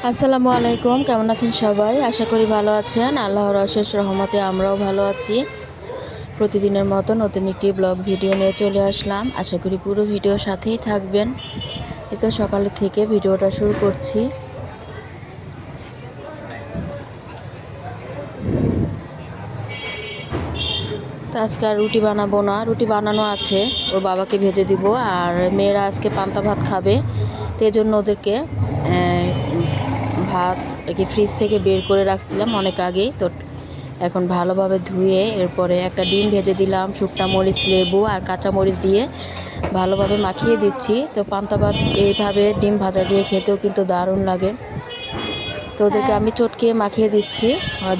আসসালামু আলাইকুম, কেমন আছেন সবাই? আশা করি ভালো আছেন। আল্লাহর অশেষ রহমতে আমরাও ভালো আছি। প্রতিদিনের মতো নতুন একটি ব্লগ ভিডিও নিয়ে চলে আসলাম। আশা করি পুরো ভিডিও সাথেই থাকবেন। এই তো সকাল থেকে ভিডিওটা শুরু করছি। তো আজকে আর রুটি বানাবো না, রুটি বানানো আছে, ওর বাবাকে ভেজে দিব। আর মেয়েরা আজকে পান্তা ভাত খাবে, তো এই জন্য ওদেরকে ভাত ফ্রিজ থেকে বের করে রাখছিলাম অনেক আগেই। তো এখন ভালোভাবে ধুয়ে এরপরে একটা ডিম ভেজে দিলাম, শুকনা মরিচ, লেবু আর কাঁচা মরিচ দিয়ে ভালোভাবে মাখিয়ে দিচ্ছি। তো পান্তা ভাত এইভাবে ডিম ভাজা দিয়ে খেতেও কিন্তু দারুণ লাগে। তো ওদেরকে আমি চটকে মাখিয়ে দিচ্ছি,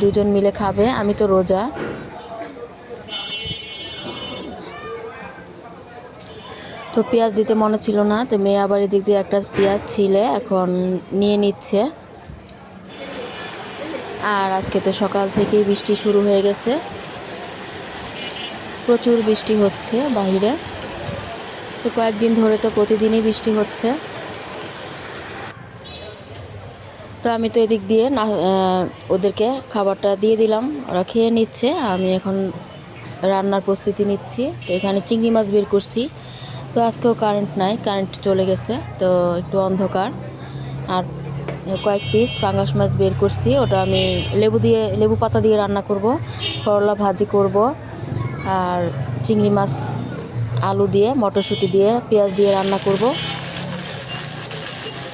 দুজন মিলে খাবে। আমি তো রোজা। তো পেঁয়াজ দিতে মনে ছিল না, তো মেয়ে আবার এদিক দিয়ে একটা পেঁয়াজ ছিলে এখন নিয়ে নিচ্ছে। আর আজকে তো সকাল থেকেই বৃষ্টি শুরু হয়ে গেছে, প্রচুর বৃষ্টি হচ্ছে বাইরে। তো কয়েকদিন ধরে তো প্রতিদিনই বৃষ্টি হচ্ছে। তো আমি তো এদিক দিয়ে না ওদেরকে খাবারটা দিয়ে দিলাম, ওরা খেয়ে নিচ্ছে। আমি এখন রান্নার প্রস্তুতি নিচ্ছি। তো এখানে চিংড়ি মাছ বের করছি। তো আজকেও কারেন্ট নাই, কারেন্ট চলে গেছে, তো একটু অন্ধকার। আর কয়েক পিস পাঙ্গাস মাছ বের করছি, ওটা আমি লেবু পাতা দিয়ে রান্না করব, করলা ভাজি করব। আর চিংড়ি মাছ আলু দিয়ে, মটরশুঁটি দিয়ে, পেঁয়াজ দিয়ে রান্না করব।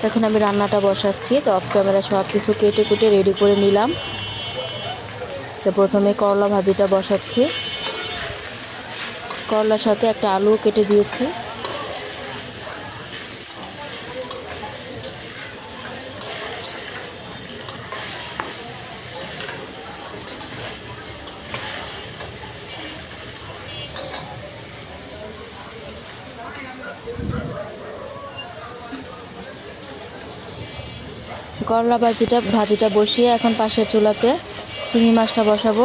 এখন আমি রান্নাটা বসাচ্ছি। তো অফ ক্যামেরা সব কিছু কেটে কুটে রেডি করে নিলাম। তো প্রথমে করলা ভাজিটা বসাচ্ছি, করলার সাথে একটা আলু কেটে দিয়েছি। করলা ভাজিটা বসিয়ে এখন পাশের চুলাতে চিংড়ি মাছটা বসাবো।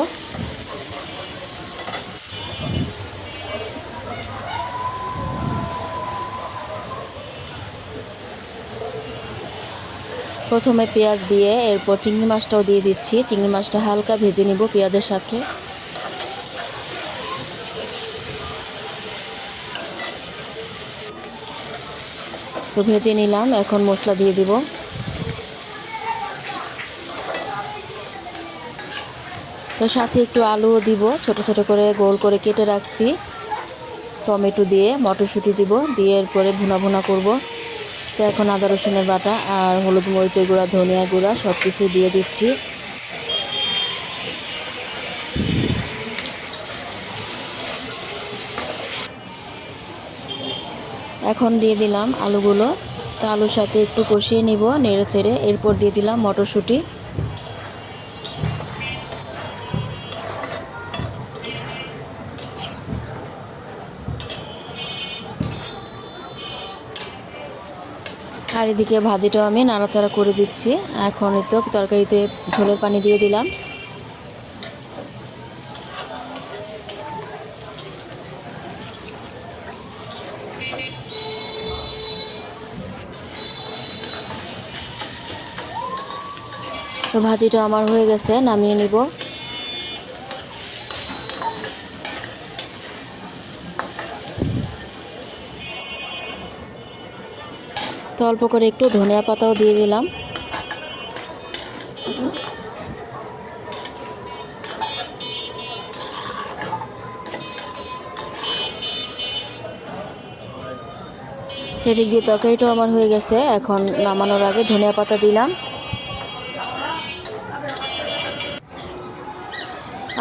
প্রথমে পেঁয়াজ দিয়ে এরপর চিংড়ি মাছটাও দিয়ে দিচ্ছি। চিংড়ি মাছটা হালকা ভেজে নিব পেঁয়াজের সাথে। তো ভেজে নিলাম, এখন মশলা দিয়ে দিব। তো সাথে একটু আলুও দিব, ছোট ছোট করে গোল করে কেটে রাখছি। টমেটো দিয়ে, মটরশুঁটি দিব, দিয়ে এরপরে ভুনা ভুনা করব। তো এখন আদা রসুনের বাটা আর হলুদ মরিচের গুঁড়া, ধনিয়া গুঁড়া সব কিছু দিয়ে দিচ্ছি। এখন দিয়ে দিলাম আলুগুলো। তো আলুর সাথে একটু কষিয়ে নিব নেড়ে চেড়ে। এরপর দিয়ে দিলাম মটরশুঁটি। আর এদিকে ভাজিটাও আমি নাড়াচাড়া করে দিচ্ছি। এখন তো তরকারিতে ঝোলের পানি দিয়ে দিলাম। তো ভাজিটা আমার হয়ে গেছে, নামিয়ে নিব। তো অল্প করে একটু ধনিয়া পাতাও দিয়ে দিলাম। সেদিক দিয়ে তরকারিটাও আমার হয়ে গেছে। এখন নামানোর আগে ধনিয়া পাতা দিলাম।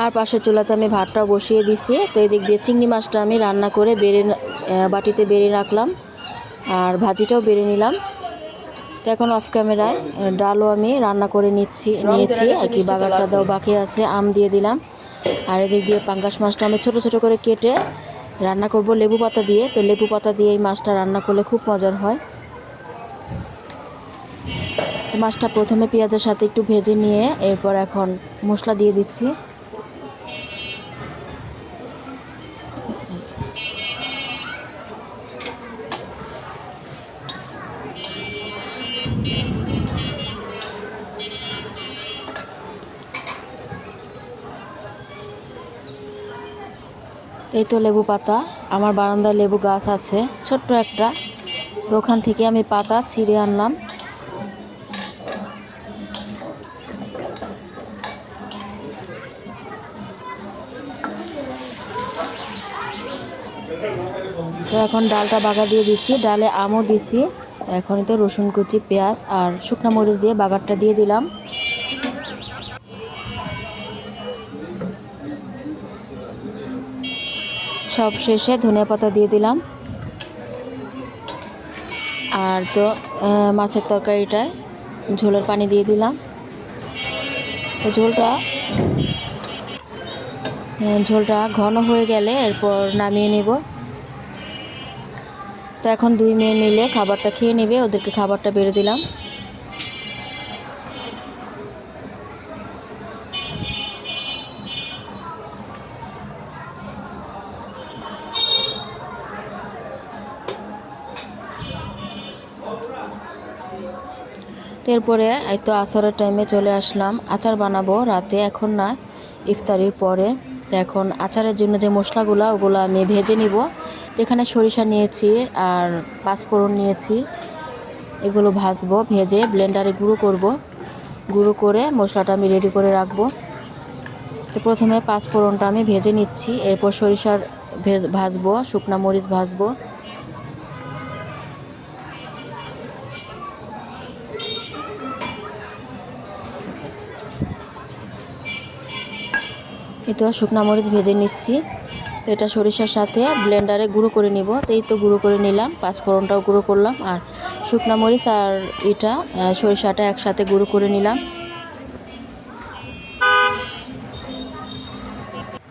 আর পাশের চুলাতে আমি ভাতটাও বসিয়ে দিছি। তো এদিক দিয়ে চিংড়ি মাছটা আমি রান্না করে বাটিতে বেড়ে রাখলাম, আর ভাজিটাও বেড়ে নিলাম। তো এখন অফ ক্যামেরায় ডালও আমি রান্না করে নিয়েছি আর কি। বাগারটা দাও বাকি আছে, আম দিয়ে দিলাম। আর এদিক দিয়ে পাঙ্গাস মাছটা আমি ছোট ছোট করে কেটে রান্না করব লেবু পাতা দিয়ে। তো লেবু পাতা দিয়ে এই মাছটা রান্না করলে খুব মজার হয়। তো মাছটা প্রথমে পেঁয়াজের সাথে একটু ভেজে নিয়ে এরপর এখন মশলা দিয়ে দিচ্ছি। এই তো লেবু পাতা, আমার বারান্দায় লেবু গাছ আছে ছোট্ট একটা, তো ওখান থেকে আমি পাতা ছিঁড়ে আনলাম। তো এখন ডালটা বাগার দিয়ে দিচ্ছি, ডালে আমও দিছি। এখন তো রসুন কুচি, পেঁয়াজ আর শুকনো মরিচ দিয়ে বাগারটা দিয়ে দিলাম। সব শেষে ধনিয়া পাতা দিয়ে দিলাম। আর তো মাছের তরকারিটায় ঝোলের পানি দিয়ে দিলাম। তো ঝোলটা ঘন হয়ে গেলে এরপর নামিয়ে নেব। তো এখন 2 মেয়ে মিলে খাবারটা খেয়ে নেবে, ওদেরকে খাবারটা বেড়ে দিলাম। তো এরপরে এই তো আসরের টাইমে চলে আসলাম, আচার বানাবো রাতে, এখন না, ইফতারির পরে। তো এখন আচারের জন্য যে মশলাগুলো ওগুলো আমি ভেজে নিব। তো এখানে সরিষা নিয়েছি আর পাঁচফোড়ন নিয়েছি, এগুলো ভাজবো, ভেজে ব্লেন্ডারে গুঁড়ো করব। গুঁড়ো করে মশলাটা আমি রেডি করে রাখবো। তো প্রথমে পাঁচফোড়নটা আমি ভেজে নিচ্ছি, এরপর সরিষার ভাজবো, শুকনো মরিচ ভাজবো। এই তো শুকনো মরিচ ভেজে নিচ্ছি। তো এটা সরিষার সাথে ব্লেন্ডারে গুঁড়ো করে নিব। তো এই তো গুঁড়ো করে নিলাম, পাঁচফোড়নটাও গুঁড়ো করলাম, আর শুকনো মরিচ আর সরিষাটা একসাথে গুঁড়ো করে নিলাম।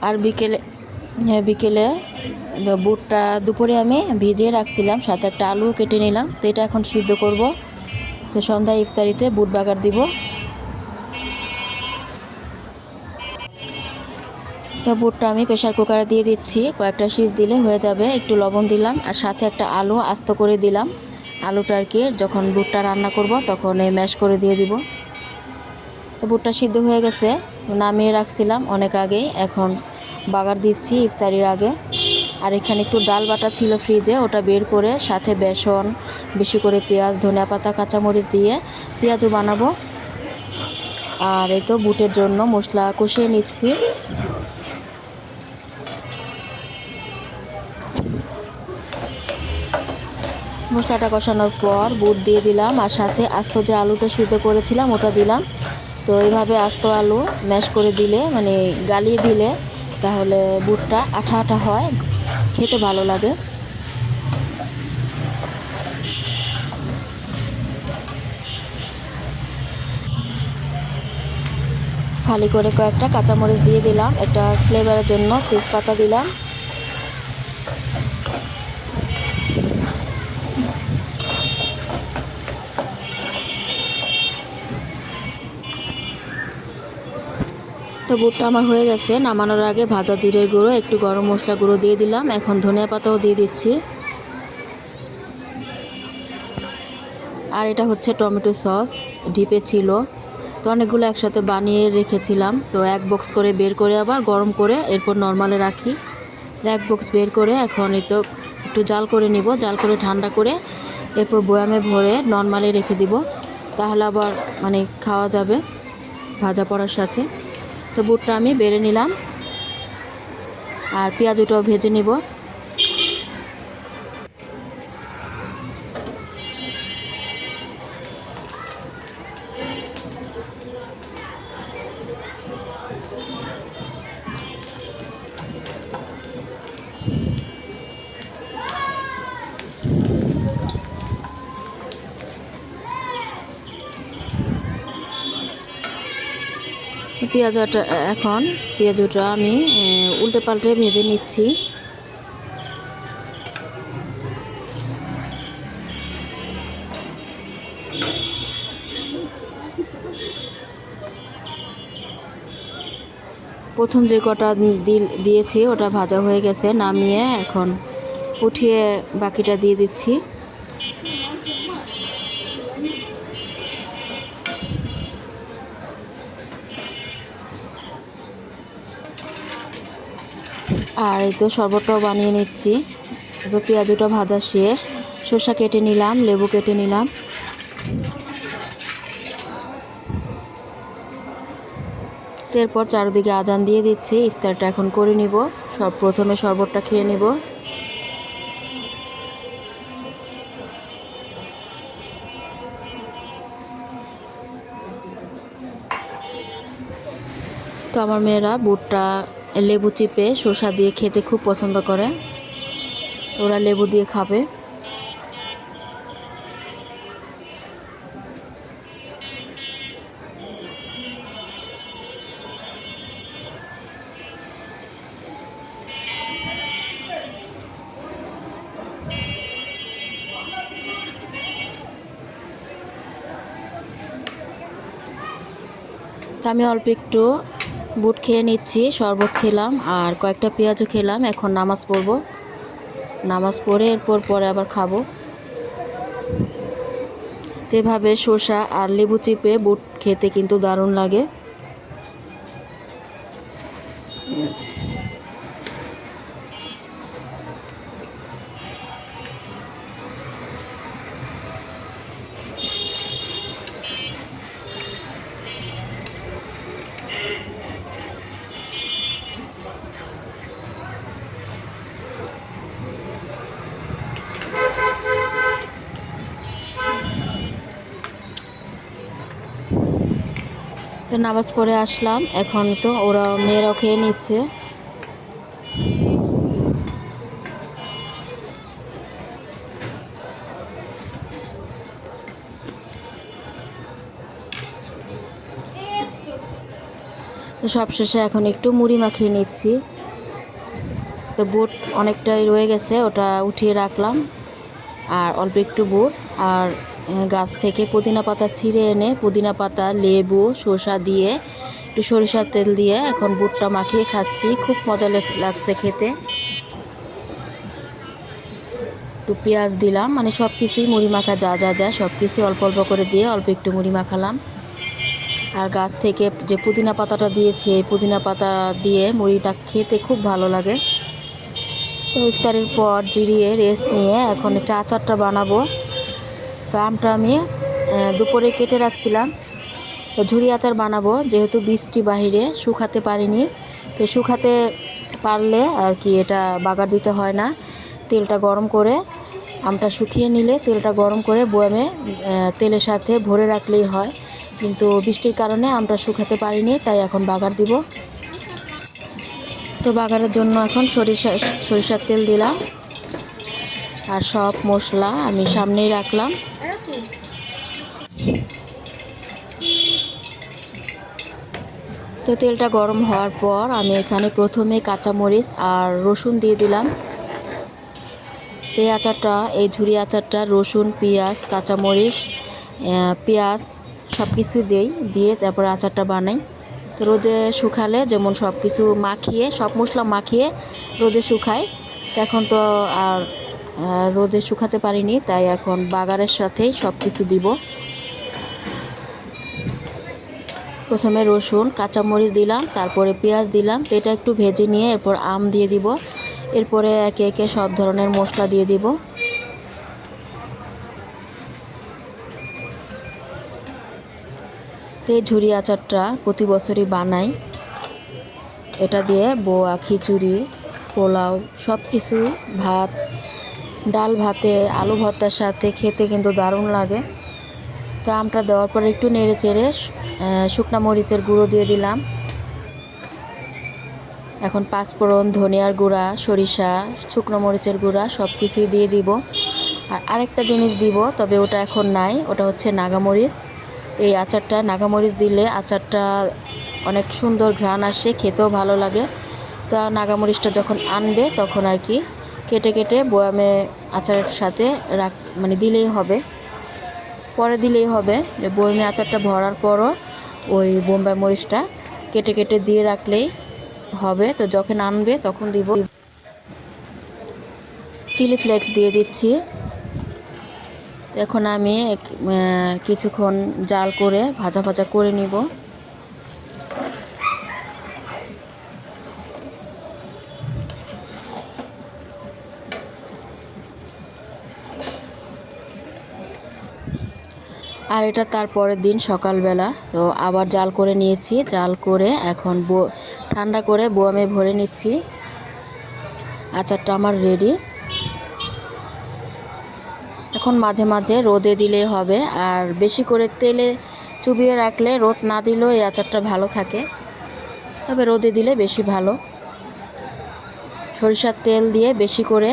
আর বিকেলে বুটটা দুপুরে আমি ভিজিয়ে রাখছিলাম, সাথে একটা আলু কেটে নিলাম। তো এটা এখন সিদ্ধ করব। তো সন্ধ্যায় ইফতারিতে বুট বাগার দিব। তো বুটটা আমি প্রেশার কুকারে দিয়ে দিচ্ছি, কয়েকটা সিজ দিলে হয়ে যাবে। একটু লবণ দিলাম আর সাথে একটা আলু আস্ত করে দিলাম। আলুটা আর কি যখন বুটটা রান্না করব তখন এই ম্যাশ করে দিয়ে দিব। তো বুটটা সিদ্ধ হয়ে গেছে, নামিয়ে রাখছিলাম অনেক আগেই, এখন বাগার দিচ্ছি ইফতারির আগে। আর এখানে একটু ডাল বাটা ছিল ফ্রিজে, ওটা বের করে সাথে বেসন, বেশি করে পেঁয়াজ, ধনিয়া পাতা, কাঁচামরিচ দিয়ে পেঁয়াজও বানাবো। আর এই তো বুটের জন্য মশলা কষিয়ে নিচ্ছি। মশলাটা কষানোর পর বুট দিয়ে দিলাম, আর সাথে আস্ত যে আলুটা সিদ্ধ করেছিলাম ওটা দিলাম। তো এইভাবে আস্ত আলু ম্যাশ করে দিলে, মানে গালিয়ে দিলে, তাহলে বুটটা আঠা আঠা হয়, খেতে ভালো লাগে। খালি করে কয়েকটা কাঁচামরিচ দিয়ে দিলাম, একটা ফ্লেভারের জন্য তেজপাতা দিলাম। তো বুটটা আমার হয়ে গেছে, নামানোর আগে ভাজা জিরের গুঁড়ো, একটু গরম মশলা গুঁড়ো দিয়ে দিলাম। এখন ধনিয়া পাতাও দিয়ে দিচ্ছি। আর এটা হচ্ছে টমেটো সস, ডিপে ছিল। তো অনেকগুলো একসাথে বানিয়ে রেখেছিলাম, তো এক বক্স করে বের করে আবার গরম করে এরপর নর্মালে রাখি। এক বক্স বের করে এখন এই তো একটু জাল করে নিব, জাল করে ঠান্ডা করে এরপর বয়ামে ভরে নর্মালে রেখে দিব, তাহলে আবার মানে খাওয়া যাবে ভাজা পড়ার সাথে। তো বুটটা আমি বেড়ে নিলাম, আর পেঁয়াজটাও ভেজে নিব। পেঁয়াজটা আমি উল্টে পাল্টে ভেজে নিচ্ছি। প্রথম যে কটা দিয়েছি ওটা ভাজা হয়ে গেছে, নামিয়ে এখন উঠিয়ে বাকিটা দিয়ে দিচ্ছি। আর এই তো শরবতটাও বানিয়ে নিচ্ছি। তো পেঁয়াজটা ভাজা শেষ, শসা কেটে নিলাম, লেবু কেটে নিলাম। এরপর চারদিকে আজান দিয়ে দিচ্ছি, ইফতারটা এখন করে নিব। প্রথমে শরবতটা খেয়ে নিব। তো আমার মেয়েরা বুটটা লেবু চিপে শসা দিয়ে খেতে খুব পছন্দ করে, ওরা লেবু দিয়ে খাবে। তো আমি অল্প একটু বুট খেয়ে নিচ্ছি, শরবত খেলাম আর কয়েকটা পেঁয়াজও খেলাম। এখন নামাজ পড়ব, নামাজ পড়ে এরপর পরে আবার খাবো। তো এভাবে শসা আর লেবু চিপে বুট খেতে কিন্তু দারুণ লাগে। তো নামাজ পড়ে আসলাম, এখন তো ওরা মেয়েরাও খেয়ে নিচ্ছে। তো সবশেষে এখন একটু মুড়ি মাখিয়ে নিচ্ছি। তো বুট অনেকটাই রয়ে গেছে, ওটা উঠিয়ে রাখলাম। আর অল্প একটু বুট আর গাছ থেকে পুদিনা পাতা ছিঁড়ে এনে পুদিনা পাতা, লেবু, শসা দিয়ে একটু সরিষার তেল দিয়ে এখন বুটটা মাখিয়ে খাচ্ছি। খুব মজা লাগছে খেতে। একটু পেঁয়াজ দিলাম, মানে সব কিছুই মুড়ি মাখা যা যা দেয় সব কিছুই অল্প অল্প করে দিয়ে অল্প একটু মুড়ি মাখালাম। আর গাছ থেকে যে পুদিনা পাতাটা দিয়েছি, এই পুদিনা পাতা দিয়ে মুড়িটা খেতে খুব ভালো লাগে। তো ইফতারের পর জিরিয়ে রেস্ট নিয়ে এখন আচারটা বানাবো। তো আমটা আমি দুপুরে কেটে রাখছিলাম। তো ঝুরি আচার বানাবো, যেহেতু বৃষ্টি বাহিরে শুকাতে পারিনি। তো শুকাতে পারলে আর কি এটা বাগার দিতে হয় না। তেলটা গরম করে আমটা শুকিয়ে নিলে তেলটা গরম করে বয়ামে তেলের সাথে ভরে রাখলেই হয়। কিন্তু বৃষ্টির কারণে আমটা শুকাতে পারিনি, তাই এখন বাগার দিব। তো বাগারের জন্য এখন সরিষার তেল দিলাম আর সব মশলা আমি সামনেই রাখলাম। তো তেলটা গরম হওয়ার পর আমি এখানে প্রথমে কাঁচামরিচ আর রসুন দিয়ে দিলাম। এই আচারটা, এই ঝুরি আচারটা রসুন, পেঁয়াজ, কাঁচামরিচ, পেঁয়াজ সব কিছু দিয়ে তারপর আচারটা বানাই। তো রোদে শুকালে যেমন সব কিছু মাখিয়ে, সব মশলা মাখিয়ে রোদে শুকাই। তো এখন তো আর রোদে শুকাতে পারিনি, তাই এখন বাগারের সাথেই সব কিছু দিব। প্রথমে রসুন, কাঁচামরিচ দিলাম, তারপরে পেঁয়াজ দিলাম। তো এটা একটু ভেজে নিয়ে এরপর আম দিয়ে দিব। এরপরে একে একে সব ধরনের মশলা দিয়ে দিব। তো এই ঝুরি আচারটা প্রতি বছরই বানাই। এটা দিয়ে বোয়া, খিচুড়ি, পোলাও সব কিছু, ভাত, ডাল ভাতে, আলু ভর্তার সাথে খেতে কিন্তু দারুণ লাগে। তো আমটা দেওয়ার পরে একটু নেড়ে চেড়ে শুকনা মরিচের গুঁড়ো দিয়ে দিলাম। এখন পাঁচফোড়ন, ধনিয়ার গুঁড়া, সরিষা, শুকনো মরিচের গুঁড়া সব কিছুই দিয়ে দিব। আর আরেকটা জিনিস দিব, তবে ওটা এখন নাই, ওটা হচ্ছে নাগামরিচ। এই আচারটা নাগামরিচ দিলে আচারটা অনেক সুন্দর ঘ্রাণ আসে, খেতেও ভালো লাগে। তা নাগামরিচটা যখন আনবে তখন আর কি কেটে কেটে বয়ামে আচারের সাথে মানে দিলেই হবে, পরে দিলেই হবে। যে বয়ামে আচারটা ভরার পরও ওই বোম্বাই মরিচটা কেটে কেটে দিয়ে রাখলেই হবে। তো যখন আনবে তখন দিব। চিলি ফ্লেক্স দিয়ে দিচ্ছি। এখন আমি কিছুক্ষণ জাল করে ভাজা ভাজা করে নিব। আর এটা তার পরের দিন সকালবেলা। তো আবার জাল করে নিয়েছি, জাল করে এখন ঠান্ডা করে বোয়ামে ভরে নিচ্ছি। আচারটা আমার রেডি। এখন মাঝে মাঝে রোদে দিলেই হবে, আর বেশি করে তেলে চুবিয়ে রাখলে, রোদ না দিলেও এই আচারটা ভালো থাকে, তবে রোদে দিলে বেশি ভালো। সরিষার তেল দিয়ে বেশি করে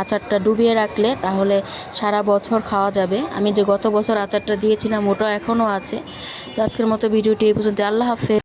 আচারটা ডুবিয়ে রাখলে তাহলে সারা বছর খাওয়া যাবে। আমি যে গত বছর আচারটা দিয়েছিলাম ওটা এখনও আছে। তো আজকের মতো ভিডিওটি এই পর্যন্ত। আল্লাহ হাফেজ।